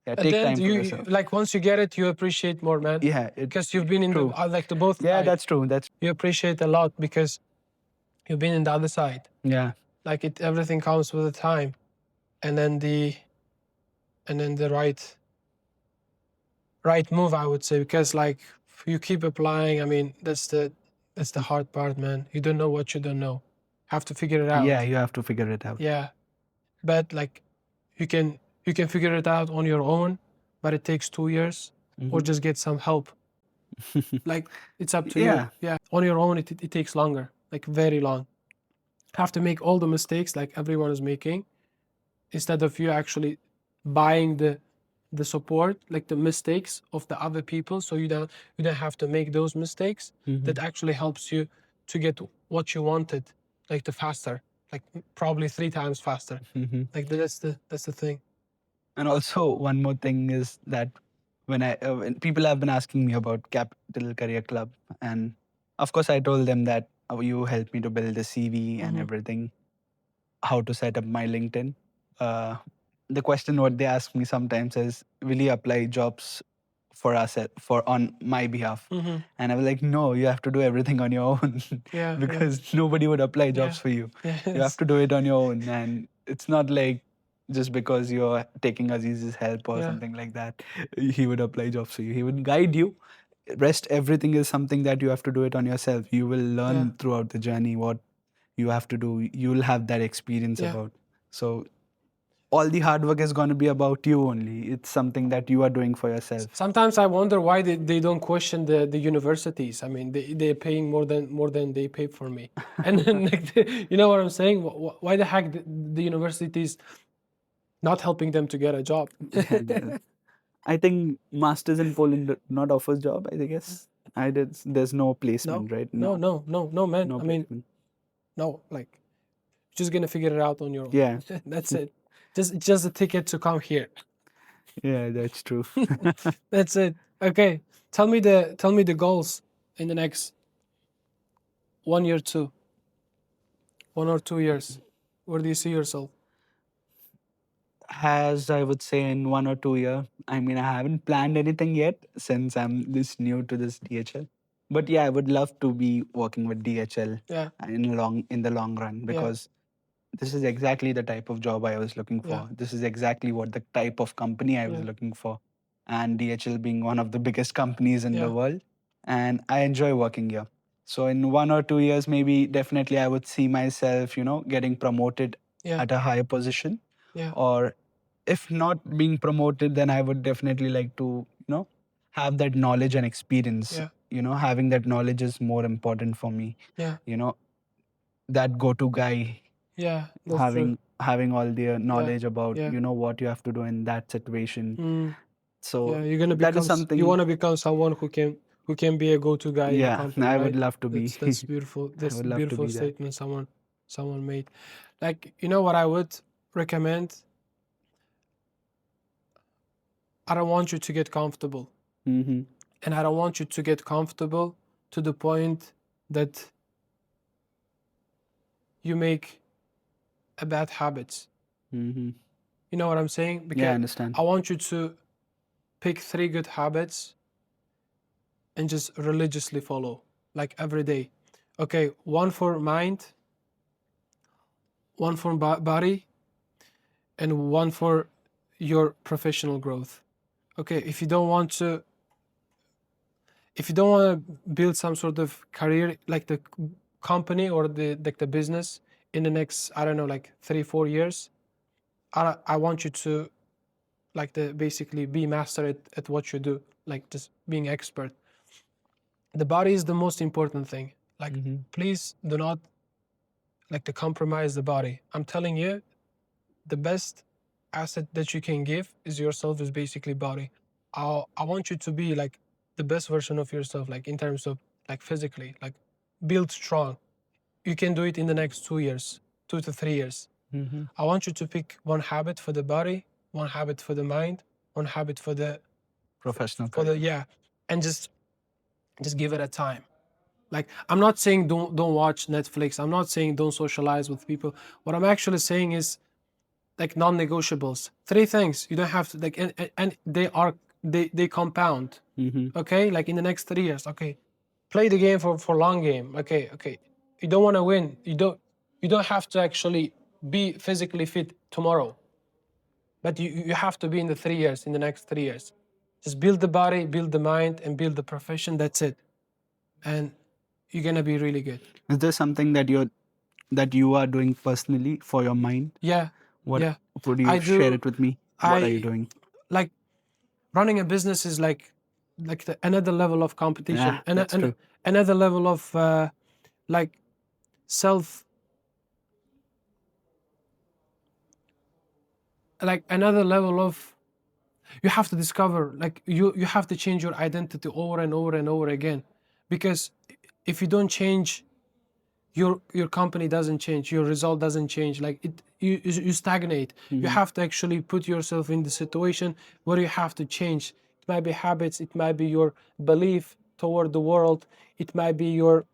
Yeah, At take the end, time for you yourself. like once you get it, you appreciate more, man. Yeah, Because you've been in true. the both Yeah, sides. that's true. That's You appreciate a lot because you've been in the other side. yeah. Like everything comes with a time, and then the right move, I would say, because like you keep applying. I mean, that's the hard part, man. You don't know what you don't know. Have to figure it out. Yeah, you have to figure it out. Yeah, but like you can figure it out on your own, but it takes 2 years, or Mhm. just get some help. Like it's up to you. Yeah. Yeah, on your own, it takes longer, like very long. Have to make all the mistakes like everyone is making, instead of you actually buying the support, like the mistakes of the other people, so you don't have to make those mistakes. That actually helps you to get what you wanted, like the faster, like probably 3 times faster. Mhm. Like that's the thing. And also one more thing is that when people have been asking me about Capital Career Club, and of course I told them that you helped me to build the CV and everything, how to set up my LinkedIn. Uh, the question what they ask me sometimes is, will you apply jobs for us for on my behalf? And I was like, no, you have to do everything on your own Yeah, because nobody would apply jobs yeah, for you. yeah. You have to do it on your own, and it's not like just because you're taking Aziz's help or Yeah. something like that, he would apply jobs for you. He would guide you. Rest everything is something that you have to do it on yourself. You will learn Yeah. throughout the journey what you have to do. You'll have that experience Yeah. about. So all the hard work is going to be about you only. It's something that you are doing for yourself. Sometimes I wonder why they don't question the universities. I mean, they're paying more than they pay for me. And then, like, you know what I'm saying? Why the heck the universities not helping them to get a job? I think masters in Poland do not offers job. I guess I did. There's no No, placement, right? no, man. No I mean, placement. no, like, just gonna figure it out on your own. Yeah, That's it. Just a ticket to come here. yeah, that's true. That's it. Okay. Tell me the goals in the next 1 year, 1 or 2 years. Where do you see yourself? As I would say in 1 or 2 year. I mean, I haven't planned anything yet since I'm this new to this DHL. But yeah, I would love to be working with DHL Yeah. in the long run Yeah. because this is exactly the type of job I was looking Yeah. for. This is exactly what the type of company I was Yeah. looking for. And DHL being one of the biggest companies in the Yeah. world. And I enjoy working here. So in 1 or 2 years, maybe definitely I would see myself, getting promoted Yeah. at a higher position. Yeah. Or if not being promoted, then I would definitely like to, have that knowledge and experience. Yeah. Having that knowledge is more important for me. Yeah. That go-to guy, Yeah. That's true. having all the knowledge about Yeah. what you have to do in that situation. Mm. So Yeah. You're gonna that is become. You something. want to become someone who can be a go-to guy in the Yeah, company, I would right? love to be. That's beautiful. I That's would a love to beautiful be that. statement someone made. Like, you know what I would recommend? I don't want you to get comfortable. Mm-hmm. And I don't want you to get comfortable to the point that you make a bad habits. Mm-hmm. You know what I'm saying? Yeah, I Because understand. I want you to pick 3 good habits and just religiously follow, like every day. Okay, one for mind, one for body, and one for your professional growth. Okay, if you don't want to build some sort of career like the company or the business in the next, I don't know, like 3-4 years, I want you to like basically be master at what you do, like just being expert. The body is the most important thing. Like, please do not like to compromise the body. I'm telling you, the best asset that you can give is yourself, is basically body. I want you to be like the best version of yourself, like in terms of like physically, like build strong. You can do it in the next 2 years, 2 to 3 years. I want you to pick one habit for the body, one habit for the mind, one habit for the Professional for the career. yeah, and just give it a time. Like, I'm not saying don't watch Netflix. I'm not saying don't socialize with people. What I'm actually saying is like non-negotiables. 3 things you don't have to like, and they compound. Okay, like in the next 3 years. Okay, play the game for long game. Okay, you don't want to win. You don't have to actually be physically fit tomorrow, but you have to be in the 3 years, in the next 3 years. Just build the body, build the mind, and build the profession. That's it, and you're gonna be really good. Is there something that you are doing personally for your mind? Yeah, What yeah. would you I share do. it with me? What are you I doing? like running a business is like another level of competition, Yeah, that's true. another level of like self, like another level of, you have to discover, like you have to change your identity over and over and over again, because if you don't change, your company doesn't change, your result doesn't change, like you stagnate. You have to actually put yourself in the situation where you have to change. It might be habits, it might be your belief toward the world, it might be your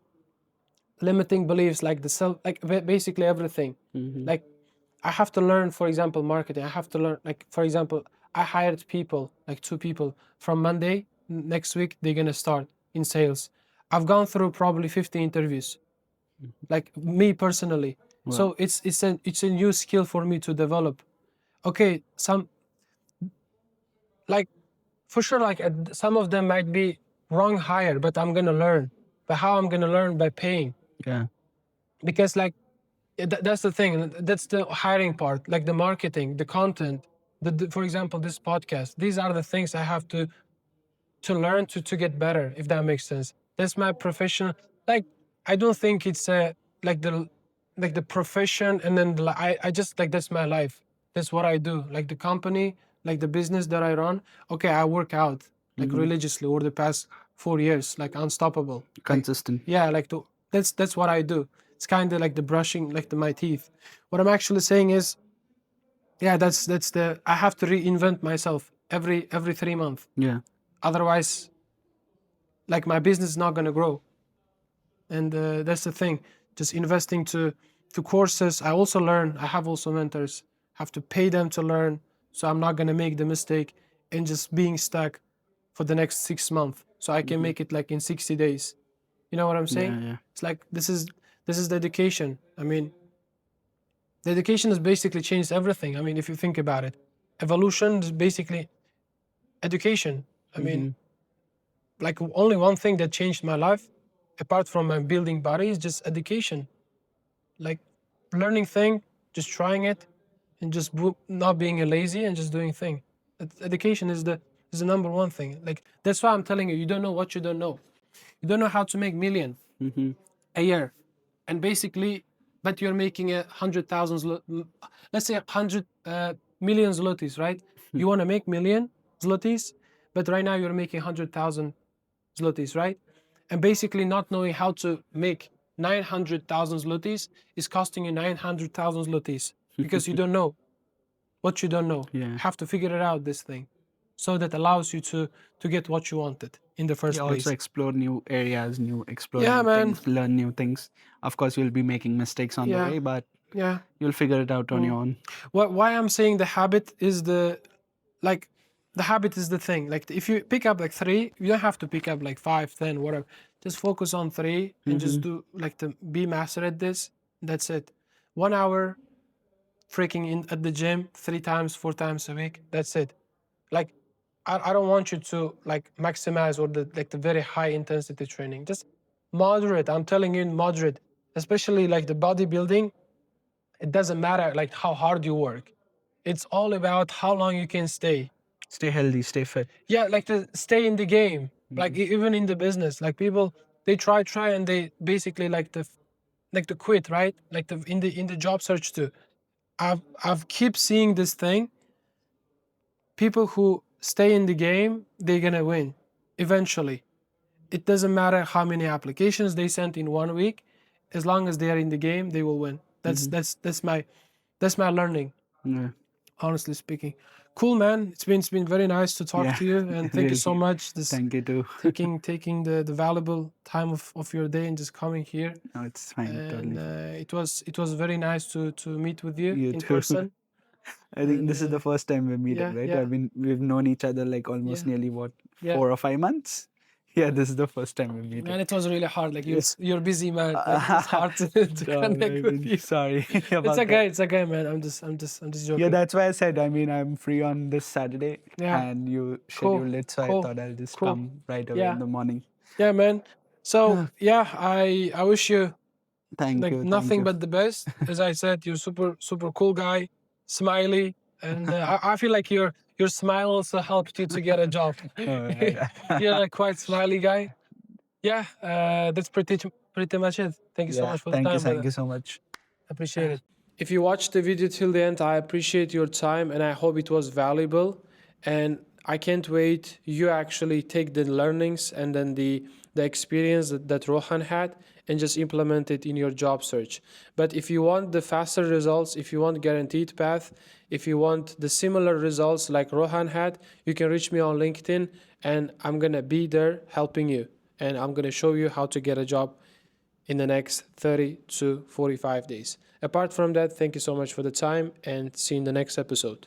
limiting beliefs, like the self, like basically everything. Like I have to learn, for example, marketing. I have to learn, like for example, I hired people, like 2 people from Monday next week, they're gonna start in sales. I've gone through probably 50 interviews, like me personally. Wow. So it's a new skill for me to develop. Okay, some, like for sure, like some of them might be wrong hire, but I'm gonna learn. But how I'm gonna learn? By paying. Yeah. Because like that's the thing, that's the hiring part, like the marketing, the content, for example, this podcast, these are the things I have to learn to get better, if that makes sense. That's my profession. Like I don't think it's like the profession, and then I just like, that's my life, that's what I do. Like the company, like the business that I run, okay, I work out like religiously over the past 4 years, like unstoppable, Consistent. yeah, like that's what I do. It's kind of like the brushing, like my teeth. What I'm actually saying is, yeah, that's the, I have to reinvent myself every 3 months. Yeah. Otherwise, like my business is not gonna grow. And that's the thing. Just investing to courses. I also learn. I have also mentors. Have to pay them to learn, so I'm not gonna make the mistake and just being stuck for the next 6 months. So I can make it like in 60 days. You know what I'm saying? Yeah. It's like this is dedication. I mean, dedication has basically changed everything. I mean, if you think about it, evolution is basically education. I mean, like only one thing that changed my life, apart from my building body, is just education. Like learning thing, just trying it, and just not being a lazy and just doing thing. Education is the number one thing. Like that's why I'm telling you, you don't know what you don't know. You don't know how to make million a year, and basically, but you're making 100,000, let's say 100 million zlotys, right? You want to make million zlotys, but right now you're making 100,000 zlotys, right? And basically not knowing how to make 900,000 zlotys is costing you 900,000 zlotys, because you don't know what you don't know. Yeah. Have to figure it out, this thing, so that allows you to get what you wanted in the first You place. also explore new areas, explore Yeah, new man. things, learn new things. Of course, you'll be making mistakes on the Yeah. way, but Yeah. you'll figure it out on your own. Why I'm saying the habit is the habit is the thing. Like if you pick up like 3, you don't have to pick up like 5, 10, whatever. Just focus on 3 and just do like to be master at this. That's it. 1 hour freaking in at the gym 3 times, 4 times a week. That's it. Like I don't want you to like maximize or the very high intensity training. Just moderate. I'm telling you, moderate. Especially like the bodybuilding, it doesn't matter like how hard you work. It's all about how long you can stay. Stay healthy, stay fit. Yeah, like to stay in the game. Like even in the business, like people, they try and they basically like to quit, right? Like in the job search too. I've keep seeing this thing. People who stay in the game, they're gonna win eventually. It doesn't matter how many applications they sent in 1 week, as long as they are in the game, they will win. That's my learning, Yeah. honestly speaking. Cool, man. It's been very nice to talk Yeah, to you, and thank you so really. much. Thank you too. Taking the valuable time of your day and just coming here. No, it's fine. And Totally. it was very nice to meet with you You in too. person. I think And this is the first time we're meeting, yeah, right? yeah, I mean, we've known each other like almost yeah, nearly what, yeah. 4 or 5 months? Yeah, this is the first time we're meeting. Man, it was really hard. Like Yeah. you're busy, man. Like it was hard to No, connect I with mean, you. sorry It's about okay. that. It's okay, man. I'm just Yeah, joking. that's why I said, I mean, I'm free on this Saturday Yeah. and you Cool. scheduled it, so I Cool. thought I'll just Cool. come right away Yeah. in the morning. Yeah, man. So yeah, I wish you Thank like you. Thank nothing you. but the best. As I said, you're super cool guy, smiley, and I feel like your smile also helped you to get a job. All right. You're like quite smiley guy. Yeah, that's pretty much it. Thank you so Yeah, much for the time, thank brother. you so much. Appreciate it. If you watched the video till the end, I appreciate your time and I hope it was valuable. And I can't wait you actually take the learnings and then the experience that Rohan had and just implement it in your job search. But if you want the faster results, if you want guaranteed path, if you want the similar results like Rohan had, you can reach me on LinkedIn and I'm gonna be there helping you. And I'm gonna show you how to get a job in the next 30 to 45 days. Apart from that, thank you so much for the time and see you in the next episode.